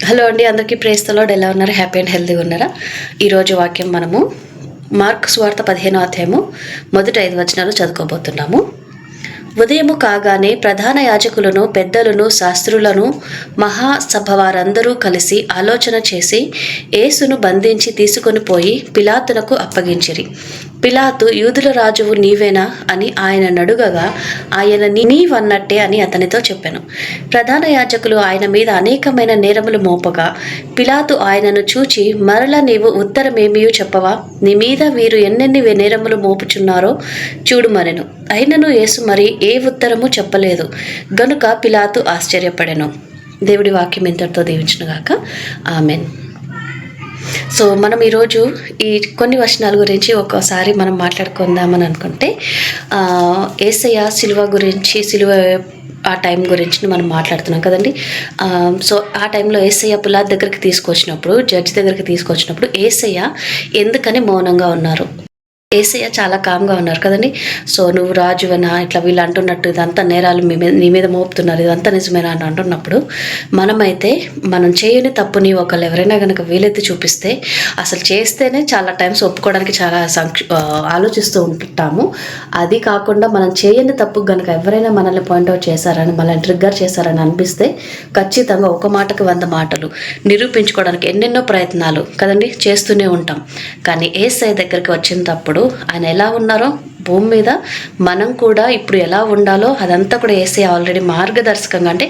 Hello అండి, అందరికీ praise the lord. ఎలా ఉన్నారు? హ్యాపీ అండ్ హెల్తీగా ఉన్నారా? ఈరోజు వాక్యం మనము మార్కు సువార్త 15వ అధ్యాయము మొదటి 5 వచనాలు చదువుకోబోతున్నాము. ఉదయము కాగానే ప్రధాన యాజకులను, పెద్దలను, శాస్త్రులను, మహాసభ వారందరూ కలిసి ఆలోచన చేసి యేసును బంధించి తీసుకొని పోయి పిలాతునకు అప్పగించిరి. పిలాతు, యూదుల రాజువు నీవేనా అని ఆయన నడుగగా, ఆయన నీవన్నట్టే అని అతనితో చెప్పాను. ప్రధాన యాజకులు ఆయన మీద అనేకమైన నేరములు మోపగా, పిలాతు ఆయనను చూచి, మరల నీవు ఉత్తరమేమియూ చెప్పవా? నీ మీద వీరు ఎన్నెన్ని నేరములు మోపుచున్నారో చూడుమనెను. అయినను యేసు మరి ఏ ఉత్తరము చెప్పలేదు గనుక పిలాతు ఆశ్చర్యపడెను. దేవుడి వాక్యం ఇంతటితో దీవించునుగాక. ఆమెన్. సో మనం ఈరోజు ఈ కొన్ని వచనాల గురించి ఒక్కోసారి మనం మాట్లాడుకుందామని అనుకుంటే, యేసయ్య సిలువ గురించి, సిలువ ఆ టైం గురించి మనం మాట్లాడుతున్నాం కదండి. సో ఆ టైంలో యేసయ్య పిలాతు దగ్గరికి తీసుకొచ్చినప్పుడు, జడ్జి దగ్గరికి తీసుకొచ్చినప్పుడు యేసయ్య ఎందుకని మౌనంగా ఉన్నారు? యేసయ్య చాలా కామ్గా ఉన్నారు కదండి. సో నువ్వు రాజువేనా, ఇట్లా వీళ్ళు అంటున్నట్టు ఇదంతా నేరాలు నీ మీద మోపుతున్నారు, ఇదంతా నిజమేనా అని అంటున్నప్పుడు, మనమైతే మనం చేయని తప్పుని ఒకళ్ళు ఎవరైనా కనుక వీలెత్తి చూపిస్తే అసలు చేస్తేనే చాలా టైమ్స్ ఒప్పుకోవడానికి చాలా ఆలోచిస్తూ ఉంటాము. అది కాకుండా మనం చేయని తప్పు కనుక ఎవరైనా మనల్ని పాయింట్అవుట్ చేశారని, మనల్ని ట్రిగ్గర్ చేశారని అనిపిస్తే ఖచ్చితంగా ఒక మాటకు 100 మాటలు నిరూపించుకోవడానికి ఎన్నెన్నో ప్రయత్నాలు కదండి చేస్తూనే ఉంటాం. కానీ యేసయ్య దగ్గరికి వచ్చినప్పుడు ఆయన ఎలా ఉన్నారో భూమి మీద మనం కూడా ఇప్పుడు ఎలా ఉండాలో అదంతా కూడా యేసయ్య ఆల్రెడీ మార్గదర్శకంగా, అంటే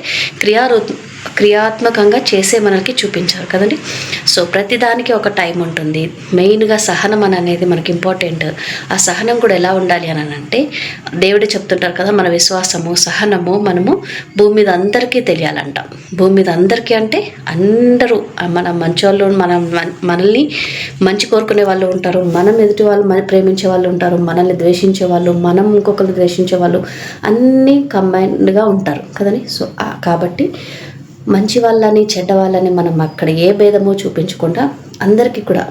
క్రియాత్మకంగా చేసే మనకి చూపించారు కదండి. సో ప్రతిదానికి ఒక టైం ఉంటుంది. మెయిన్గా సహనం అనేది మనకి ఇంపార్టెంట్. ఆ సహనం కూడా ఎలా ఉండాలి అని అంటే, దేవుడు చెప్తుంటారు కదా, మన విశ్వాసము, సహనము మనము భూమి మీద అందరికీ తెలియాలంట. భూమి మీద అందరికీ అంటే అందరూ, మన మంచోళ్ళు, మనల్ని మంచి కోరుకునే వాళ్ళు ఉంటారు, మనం ఎదుటి వాళ్ళు ప్రేమించే వాళ్ళు ఉంటారు, మనల్ని ద్వేషించే వాళ్ళు, మనం ఇంకొకరిని ద్వేషించే వాళ్ళు, అన్నీ కంబైన్డ్గా ఉంటారు కదండి. సో కాబట్టి మంచి వాళ్ళని, చెడ్డ వాళ్ళని మనం అక్కడ ఏ భేదమో చూపించకుండా అందరికీ కూడా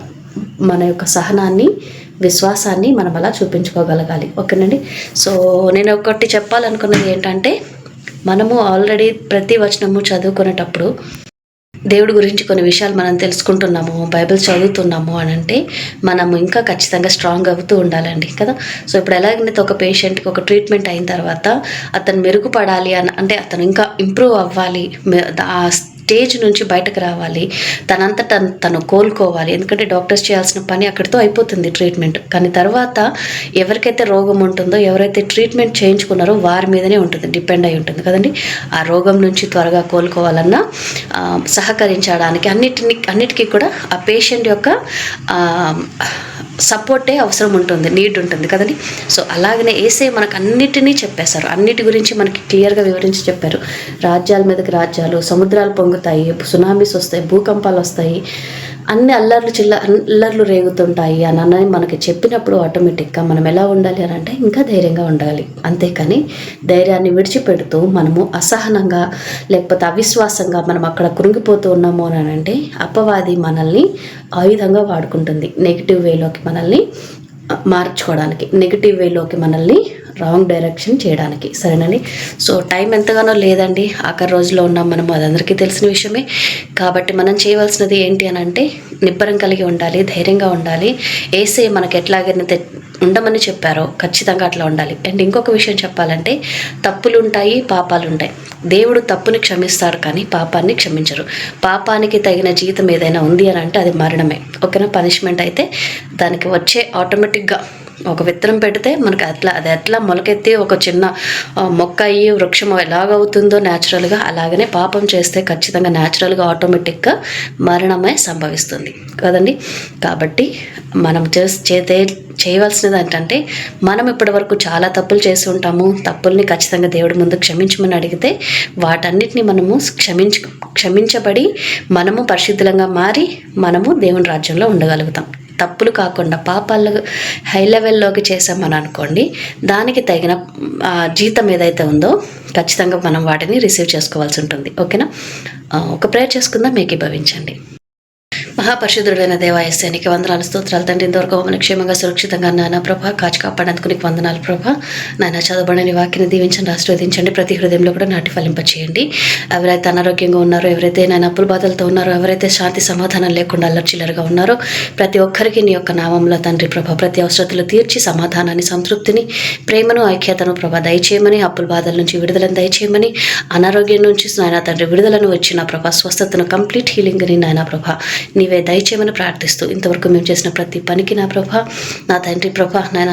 మన యొక్క సహనాన్ని, విశ్వాసాన్ని మనం అలా చూపించుకోగలగాలి. ఓకేనండి. సో నేను ఒకటి చెప్పాలనుకున్నది ఏంటంటే, మనము ఆల్రెడీ ప్రతి వచనము చదువుకునేటప్పుడు దేవుడి గురించి కొన్ని విషయాలు మనం తెలుసుకుంటున్నాము, బైబిల్ చదువుతున్నాము అని అంటే మనము ఇంకా ఖచ్చితంగా స్ట్రాంగ్ అవుతూ ఉండాలండి కదా. సో ఇప్పుడు ఎలాగైతే ఒక పేషెంట్కి ఒక ట్రీట్మెంట్ అయిన తర్వాత అతను మెరుగుపడాలి అని అంటే, అతను ఇంకా ఇంప్రూవ్ అవ్వాలి, ఆ స్టేజ్ నుంచి బయటకు రావాలి, తనంతట తను కోలుకోవాలి. ఎందుకంటే డాక్టర్స్ చేయాల్సిన పని అక్కడితో అయిపోతుంది, ట్రీట్మెంట్. కానీ తర్వాత ఎవరికైతే రోగం ఉంటుందో, ఎవరైతే ట్రీట్మెంట్ చేయించుకున్నారో వారి మీదనే ఉంటుంది, డిపెండ్ అయి ఉంటుంది కదండి. ఆ రోగం నుంచి త్వరగా కోలుకోవాలన్నా సహకరించడానికి అన్నిటికీ కూడా ఆ పేషెంట్ యొక్క సపోర్టే అవసరం ఉంటుంది, నీడ్ ఉంటుంది కదండి. సో అలాగనే యేసయ్య మనకు అన్నిటినీ చెప్పేశారు, అన్నిటి గురించి మనకి క్లియర్గా వివరించి చెప్పారు. రాజ్యాల మీదకి రాజ్యాలు, సముద్రాలు పొంగుతాయి, సునామీస్ వస్తాయి, భూకంపాలు వస్తాయి, అన్ని అల్లర్లు రేగుతుంటాయి అని మనకి చెప్పినప్పుడు ఆటోమేటిక్గా మనం ఎలా ఉండాలి అని అంటే, ఇంకా ధైర్యంగా ఉండాలి. అంతేకాని ధైర్యాన్ని విడిచిపెడుతూ మనము అసహనంగా లేకపోతే అవిశ్వాసంగా మనం అక్కడ కృంగిపోతూ ఉన్నాము అని అంటే, అపవాది మనల్ని ఆయుధంగా వాడుకుంటుంది నెగిటివ్ వేలోకి మనల్ని మార్చుకోవడానికి, నెగిటివ్ వేలోకి మనల్ని రాంగ్ డైరెక్షన్ చేయడానికి. సరేనండి. సో టైం ఎంతగానో లేదండి, ఆఖరి రోజులో ఉన్నాం మనము, అది అందరికీ తెలిసిన విషయమే. కాబట్టి మనం చేయవలసినది ఏంటి అని అంటే, నిబ్బరం కలిగి ఉండాలి, ధైర్యంగా ఉండాలి. యేసయ్య మనకు ఎట్లాగైతే ఉండమని చెప్పారో ఖచ్చితంగా అట్లా ఉండాలి. అండ్ ఇంకొక విషయం చెప్పాలంటే, తప్పులు ఉంటాయి, పాపాలు ఉంటాయి. దేవుడు తప్పుని క్షమిస్తాడు కానీ పాపాన్ని క్షమించరు. పాపానికి తగిన జీతం ఏదైనా ఉంది అని అంటే అది మరణమే. ఓకేనా. పనిష్మెంట్ అయితే దానికి వచ్చే ఆటోమేటిక్గా ఒక విత్తనం పెడితే మనకు అది ఎట్లా మొలకెత్తి ఒక చిన్న మొక్క అయ్యి వృక్షం ఎలాగవుతుందో న్యాచురల్గా, అలాగనే పాపం చేస్తే ఖచ్చితంగా న్యాచురల్గా ఆటోమేటిక్గా మరణమే సంభవిస్తుంది కదండి. కాబట్టి మనం చేయవలసినది ఏంటంటే, మనం ఇప్పటి వరకు చాలా తప్పులు చేసి ఉంటాము. తప్పుల్ని ఖచ్చితంగా దేవుడి ముందు క్షమించమని అడిగితే వాటన్నిటిని మనము క్షమించబడి మనము పరిశుద్ధంగా మారి మనము దేవుని రాజ్యంలో ఉండగలుగుతాం. తప్పులు కాకుండా పాపాలు హై లెవెల్లోకి చేసామని అనుకోండి, దానికి తగిన జీతం ఏదైతే ఉందో ఖచ్చితంగా మనం వాటిని రిసీవ్ చేసుకోవాల్సి ఉంటుంది. ఓకేనా. ఒక ప్రేయర్ చేసుకుందాం, ఏకీభవించండి. మహాపరిశుద్ధుడైన దేవాయస్య నీకు వందనాలు స్తోత్రాలు తండ్రి. ఇంతవరకు మమ్మల్ని క్షేమంగా సురక్షితంగా నాయన ప్రభా కాచి కాపాడేందుకు నీకు వందనాలు ప్రభా. నాయన చదవబడని వాక్యని దీవించండి, ఆశీర్వదించండి, ప్రతి హృదయంలో కూడా నాటి ఫలింపచేయండి. ఎవరైతే అనారోగ్యంగా ఉన్నారో, ఎవరైతే నాయన అప్పుల బాధలతో ఉన్నారో, ఎవరైతే శాంతి సమాధానం లేకుండా అల్లర్చిల్లరగా ఉన్నారో ప్రతి ఒక్కరికి నీ యొక్క నామంలో తండ్రి ప్రభా ప్రతి అవసరతలు తీర్చి సమాధానాన్ని, సంతృప్తిని, ప్రేమను, ఐక్యతను ప్రభా దయచేయమని, అప్పుల బాధల నుంచి విడుదలను దయచేయమని, అనారోగ్యం నుంచి నాయన తండ్రి విడుదలను వచ్చిన ప్రభా స్వస్థతను, కంప్లీట్ హీలింగ్ని నాయన ప్రభా నీవే దయచేయమని ప్రార్థిస్తూ ఇంతవరకు మేము చేసిన ప్రతి పనికి నా ప్రభా, నా తండ్రి ప్రభా నాయన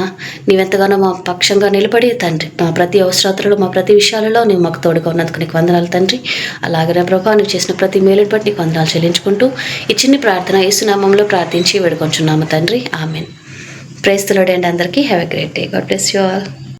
నీవెంతగానో మా పక్షంగా నిలబడి తండ్రి మా ప్రతి అవసరాలలో, మా ప్రతి విషయాలలో నీవు మాకు తోడుగా ఉన్నందుకు నీకు వందనాలు తండ్రి. అలాగనే ప్రభా నువ్వు చేసిన ప్రతి మేలుని బట్టి నీకు వందనాలు చెల్లించుకుంటూ ఈ చిన్ని ప్రార్థన యేసునామంలో ప్రార్థించి వేడుకొంచున్నాము తండ్రి. Amen. Praise the lord and అందరికీ have a great day. God bless you all.